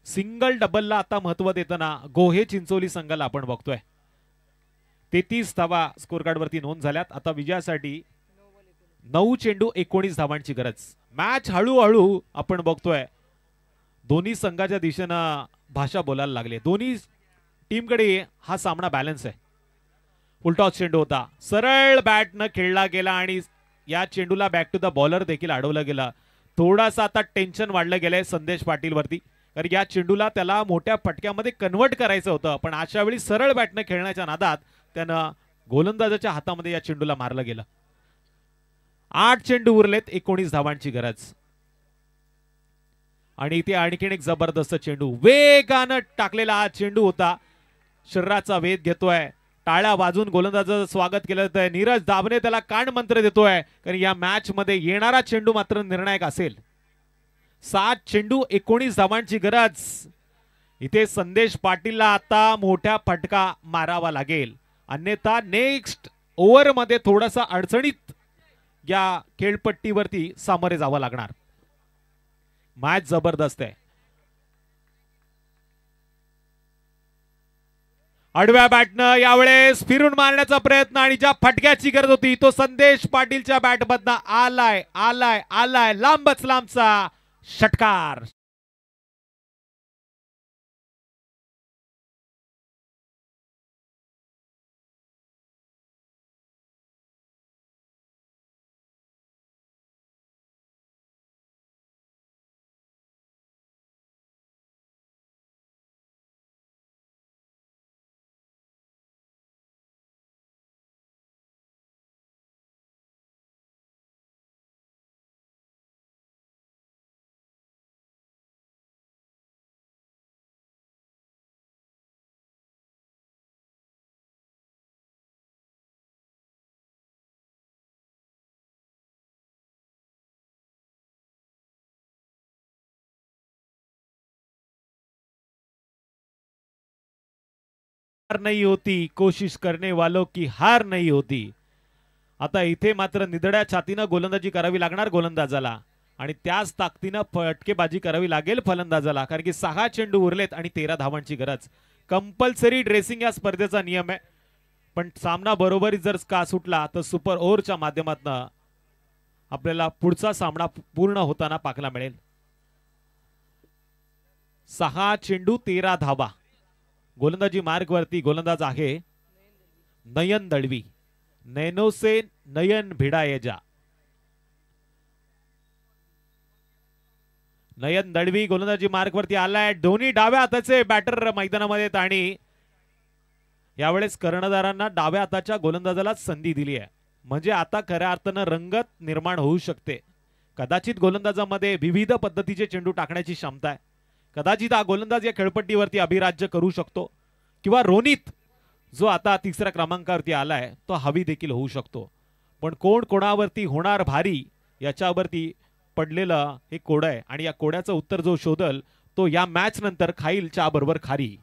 [SPEAKER 2] सिंगल डबलला आता महत्व देताना गोहे चिंचोली संघाला आपण बघतोय. 33 धावा स्कोर कार्ड वरती नोंद झाल्यात. आता विजयासाठी 9 चेंडू 19 धावांची गरज. मॅच हळूहळू आपण बघतोय दोन्ही संघाच्या दिशेनं भाषा बोलायला लागले. दोन्ही टीमकडे हा सामना बॅलन्स आहे. फुलटॉस चेंडू होता, सरळ बॅटनं खेळला गेला आणि या चेंडूला बॅक टू द बॉलर देखील अडवलं गेलं. थोडासा आता टेन्शन वाढलं गेलंय संदेश पाटील वरती, कारण या चेंडूला त्याला मोठ्या फटक्यामध्ये कन्वर्ट करायचं होतं, पण अशा वेळी सरळ बॅटनं खेळण्याच्या नादात त्यानं गोलंदाजाच्या हातामध्ये या चेंडूला मारलं गेलं. 8 चेंडू उरलेत, 19 धावांची गरज. आणि इथे आणखीन एक जबरदस्त चेंडू, वेगानं टाकलेला हा चेंडू होता. शरीराचा वेध घेतोय, टाळ्या वाजून गोलंदाजाचं स्वागत केलं जातंय. नीरज दाभने त्याला कान मंत्र देतोय, कारण या मॅच मध्ये येणारा चेंडू मात्र निर्णायक असेल. 7 चेंडू 19 धावांची गरज. इथे संदेश पाटीलला आता मोठ्या फटका मारावा लागेल, अन्यथा नेक्स्ट ओव्हर मध्ये थोडासा अडचणीत या खेळपट्टीवरती सामोरे जावं लागणार. मॅच जबरदस्त आहे. आडव्या बॅटनं यावेळेस फिरून मारण्याचा प्रयत्न आणि ज्या फटक्याची गरज होती तो संदेश पाटीलच्या बॅटमधनं आलाय आलाय आलाय. लांबच लांबचा षटकार. नहीं होती, कोशिश करने वालों की हार नहीं होती. आता इथे मात्र निधड्या छातीनं गोलंदाजी करावी लागणार गोलंदाजाला, आणि त्याच ताकदीनं फटकेबाजी करावी लागेल फलंदाजाला, कारण की 6 चेंडू उरलेत आणि 13 धावांची गरज. कंपल्सरी ड्रेसिंग या स्पर्धेचा नियम आहे, पण सामना बरोबरी जर का सुटला तर सुपर ओव्हरच्या माध्यमातून आपल्याला पुढचा सामना पूर्ण होताना पाहायला मिळेल. 6 चेंडू 13 धावा. गोलंदाजी मार्ग वरती गोलंदाज आहे नयन दळवी. नैनो से नयन भिडायेजा. नयन दळवी गोलंदाजी मार्ग वरती आलाय. दोन्ही डाव्या हाताचे बॅटर मैदानामध्ये आहेत आणि यावेळेस कर्णधारांना डाव्या हाताच्या गोलंदाजाला संधी दिली आहे, म्हणजे आता खऱ्या अर्थानं रंगत निर्माण होऊ शकते. कदाचित गोलंदाजामध्ये विविध पद्धतीचे चेंडू टाकण्याची क्षमता आहे. कदाचित हा गोलंदाज या खेळपट्टीवरती अभिराज्य करू शकतो, किंवा रोनित जो आता 3ऱ्या क्रमांकावरती आलाय तो हवी देखील होऊ शकतो. पण कोण कोणावरती होणार भारी याच्यावरती पडलेलं हे कोड आहे, आणि या कोड्याचं उत्तर जो शोधल तो या मॅच नंतर खाईल चहा बरोबर खारी.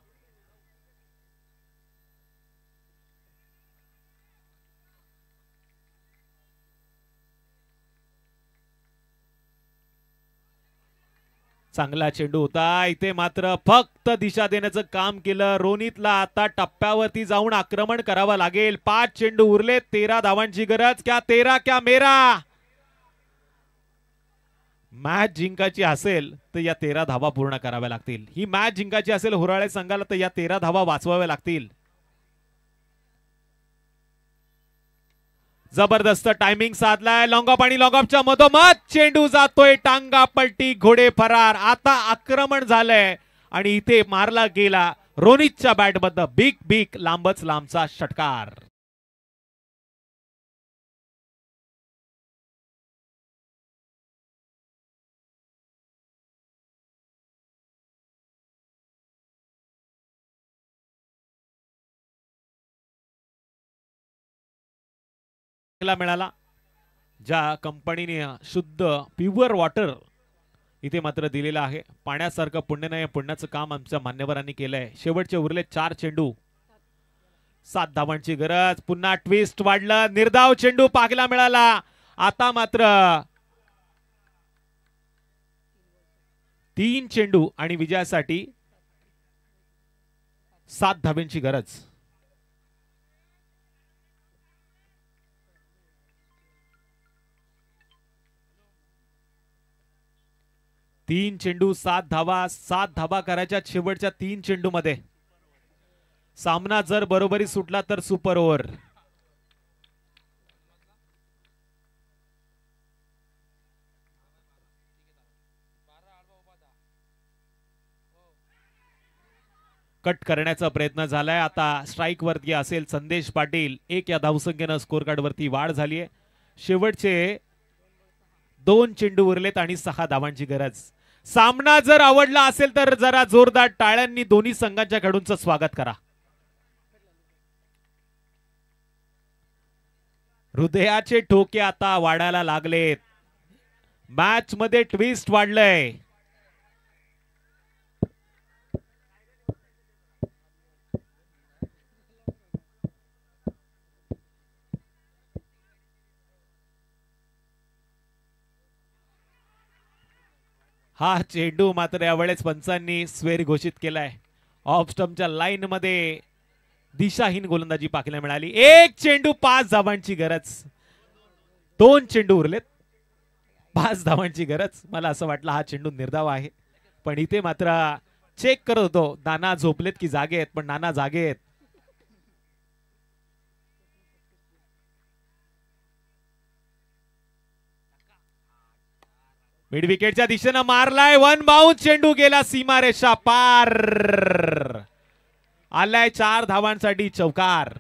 [SPEAKER 2] चांगला चेंडू होता. इथे मात्र फक्त दिशा देण्याचं काम केलं. रोनितला आता टप्प्यावरती जाऊन आक्रमण करावं लागेल. 5 चेंडू उरले, 13 धावांची गरज. क्या 13 क्या मेरा. मॅच जिंकायची असेल तर या 13 धावा पूर्ण कराव्या लागतील. ही मॅच जिंकायची असेल होराळे संघाला तर या 13 धावा वाचवाव्या लागतील. जबरदस्त टायमिंग साधलाय. लॉंग ऑफ आणि लॉंग ऑफच्या मधोमध चेंडू जातोय. टांगा पलटी, घोडे फरार. आता आक्रमण झालंय आणि इथे मारला गेला रोनितच्या बॅटमधनं बिग बिग लांबच लांबचा षटकार. मिळाला. ज्या कंपनीने शुद्ध प्युअर वॉटर इथे मात्र दिलेलं आहे, पाण्यासारखं पुण्य नाही, पुण्याचं काम आमच्या मान्यवरांनी केलंय. शेवटचे उरले 4 चेंडू. 7 धावांची गरज. पुन्हा ट्विस्ट वाढलं. निर्धाव चेंडू पाहायला मिळाला. आता मात्र 3 चेंडू आणि विजयासाठी 7 धावांची गरज. तीन चेंडू 7 धावा. 7 धावा करायच्या शेवटच्या 3 चेंडू मध्ये. सामना जर बरोबरी सुटला तर सुपर ओव्हर. कट करण्याचा प्रयत्न झालाय. आता स्ट्राईक वरती असेल संदेश पाटील. 1 या धावसंख्येनं स्कोर कार्ड वरती वाढ झाली आहे. शेवटचे 2 चेंडू उरलेत आणि 6 धावांची गरज. सामना जर आवडला असेल तर जरा जोरदार टाळ्यांनी दोन्ही संघांच्या खेळाडूंचं स्वागत करा. हृदयाचे ठोके आता वाढायला लागलेत. मॅच मध्ये ट्विस्ट वाढलंय. हा चेंडू मात्र यावेळेस पंचांनी स्वेर घोषित केलाय. ऑफ स्टंपच्या लाईन मध्ये दिशाहीन गोलंदाजी पाहायला मिळाली. 1 चेंडू 5 धावांची गरज. 2 चेंडू उरलेत. 5 धावांची गरज. मला असं वाटलं हा चेंडू निर्धाव आहे, पण इथे मात्र चेक करत होतो नाना झोपलेत की जागे आहेत, पण नाना जागे आहेत. मिड विकेटच्या दिशेनं मारलाय. 1 बाउंस चेंडू गेला सीमारेषा पार. आलाय 4 धावांसाठी चौकार.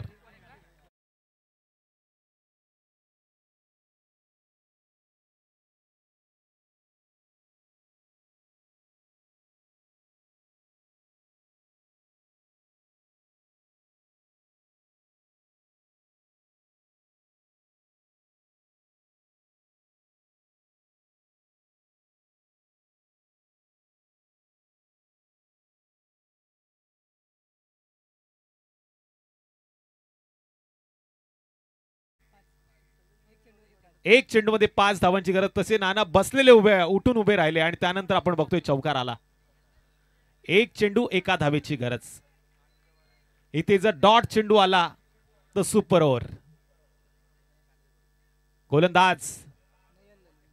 [SPEAKER 2] एक चेंडू मध्ये 5 धावांची गरज. तसे नाना बसलेले उठून उभे राहिले आणि त्यानंतर आपण बघतोय चौकार आला. 1 चेंडू 1 धावेची गरज. इथे जर डॉट चेंडू आला तर सुपर ओव्हर. गोलंदाज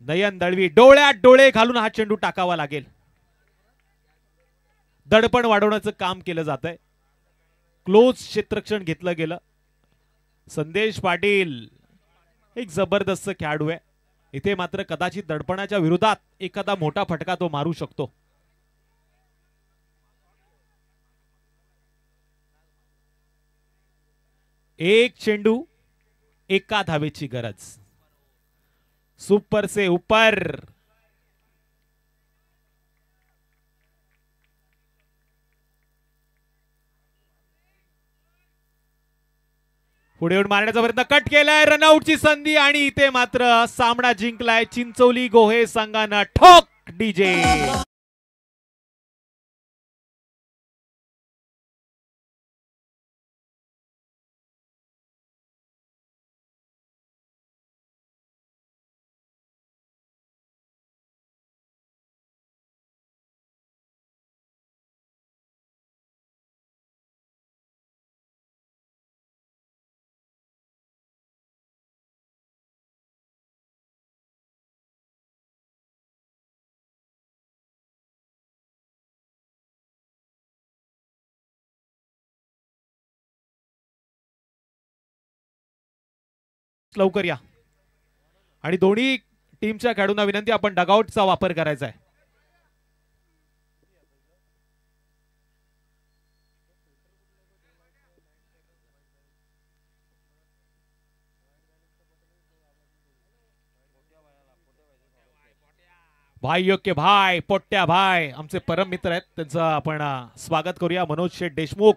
[SPEAKER 2] नयन दळवी डोळ्यात डोळे घालून हा चेंडू टाकावा लागेल. दडपण वाढवण्याचं काम केलं जात आहे. क्लोज क्षेत्ररक्षण घेतलं गेलं. संदेश पाटील एक जबरदस्त खेळाडू आहे. इथे मात्र कदाचित दडपणाच्या विरोधात एखादा मोठा फटका तो मारू शकतो. एक चेंडू 1 धावेची गरज. सुपर से ऊपर. पुढे येऊन मारण्याचा प्रयत्न. कट केलाय. रनआउटची संधी आणि इथे मात्र सामना जिंकलाय चिंचोली गोहे संघानं. ठोक डीजे. लवकर या. आणि दोन्ही टीमच्या खेळाडूंना विनंती, आपण डगआउटचा वापर करायचा आहे. भाई योग्य भाई पोट्ट्या भाई आमचे परम मित्र आहेत, त्यांचं आपण स्वागत करूया. मनोज शेठ देशमुख.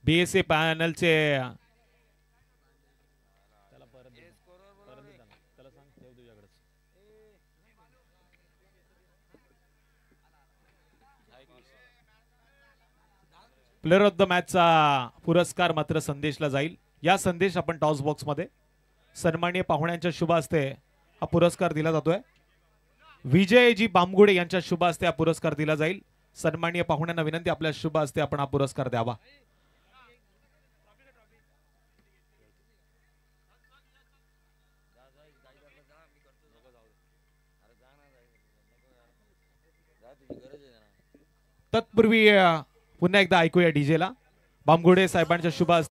[SPEAKER 2] बीएसए पॅनलचे प्लेअर ऑफ द मॅचचा पुरस्कार मात्र संदेशला जाईल. या संदेश आपण टॉस बॉक्स मध्ये सन्माननीय पाहुण्यांच्या शुभ हस्ते हा पुरस्कार दिला जातोय. विजयजी बामगुडे यांच्या शुभ हस्ते हा पुरस्कार दिला जाईल. सन्माननीय पाहुण्यांना विनंती, आपल्या शुभ हस्ते आपण हा पुरस्कार द्यावा. तत्पूर्वी पुन्हा एकदा ऐकूया डीजेला बामगुडे साहेबांच्या शुभ हस्ते